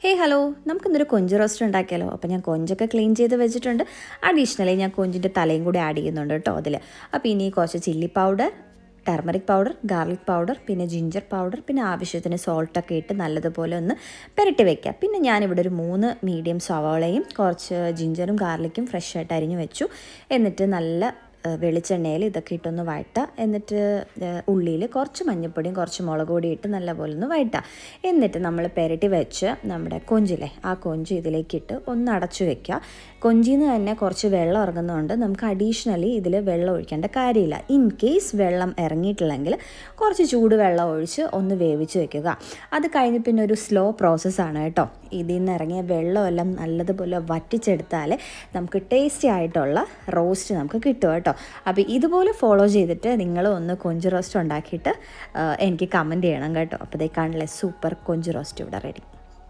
Hello, നമുക്കിന്നൊരു കൊഞ്ച് roast ഉണ്ടാക്കിയാലോ. അപ്പോൾ ഞാൻ കൊഞ്ചൊക്കെ ക്ലീൻ ചെയ്ത് വെച്ചിട്ടുണ്ട്. അഡീഷണലി ഞാൻ കൊഞ്ചിൻ്റെ തലയും കൂടി ആഡ് ചെയ്യുന്നുണ്ട് കേട്ടോ അതിൽ. അപ്പോൾ ഇനി കുറച്ച് chilli powder, turmeric powder, garlic powder, പിന്നെ ജിഞ്ചർ പൗഡർ, പിന്നെ ആവശ്യത്തിന് സോൾട്ടൊക്കെ ഇട്ട് നല്ലതുപോലെ ഒന്ന് പുരട്ടി വയ്ക്കുക. പിന്നെ ഞാനിവിടെ ഒരു 3 മീഡിയം സവാളയും കുറച്ച് ജിഞ്ചറും ഗാർലിക്കും ഫ്രഷ് ആയിട്ട് അരിഞ്ഞു വെച്ചു. എന്നിട്ട് നല്ല വെളിച്ചെണ്ണയിൽ ഇതൊക്കെ ഇട്ടൊന്ന് വഴറ്റുക. എന്നിട്ട് ഉള്ളിയിൽ കുറച്ച് മഞ്ഞൾപ്പൊടിയും കുറച്ച് മുളക് പൊടിയും ഇട്ട് നല്ലപോലെ ഒന്ന് വഴറ്റുക. എന്നിട്ട് നമ്മൾ പുരട്ടി വെച്ച് നമ്മുടെ കൊഞ്ചില്ലേ, ആ കൊഞ്ച് ഇതിലേക്കിട്ട് ഒന്ന് അടച്ചു വെക്കുക. കൊഞ്ചിൽ നിന്ന് തന്നെ കുറച്ച് വെള്ളം ഇറങ്ങുന്നതുകൊണ്ട് നമുക്ക് അഡീഷണലി ഇതിൽ വെള്ളം ഒഴിക്കേണ്ട കാര്യമില്ല. ഇൻ കേസ് വെള്ളം ഇറങ്ങിയിട്ടില്ലെങ്കിൽ കുറച്ച് ചൂട് വെള്ളം ഒഴിച്ച് ഒന്ന് വേവിച്ച് വെക്കുക. അത് കഴിഞ്ഞ് പിന്നെ ഒരു സ്ലോ പ്രോസസ്സാണ് കേട്ടോ. ഇതിൽ നിന്ന് ഇറങ്ങിയ വെള്ളമെല്ലാം നല്ലതുപോലെ വറ്റിച്ചെടുത്താൽ നമുക്ക് ടേസ്റ്റി ആയിട്ടുള്ള റോസ്റ്റ് നമുക്ക് കിട്ടും കേട്ടോ. അപ്പോൾ ഇതുപോലെ ഫോളോ ചെയ്തിട്ട് നിങ്ങൾ ഒന്ന് കൊഞ്ച് റോസ്റ്റ് ഉണ്ടാക്കിയിട്ട് എനിക്ക് കമൻറ്റ് ചെയ്യണം കേട്ടോ. അപ്പോൾ ഇതേ കാണില്ലേ, സൂപ്പർ കൊഞ്ച് റോസ്റ്റ് ഇവിടെ റെഡി.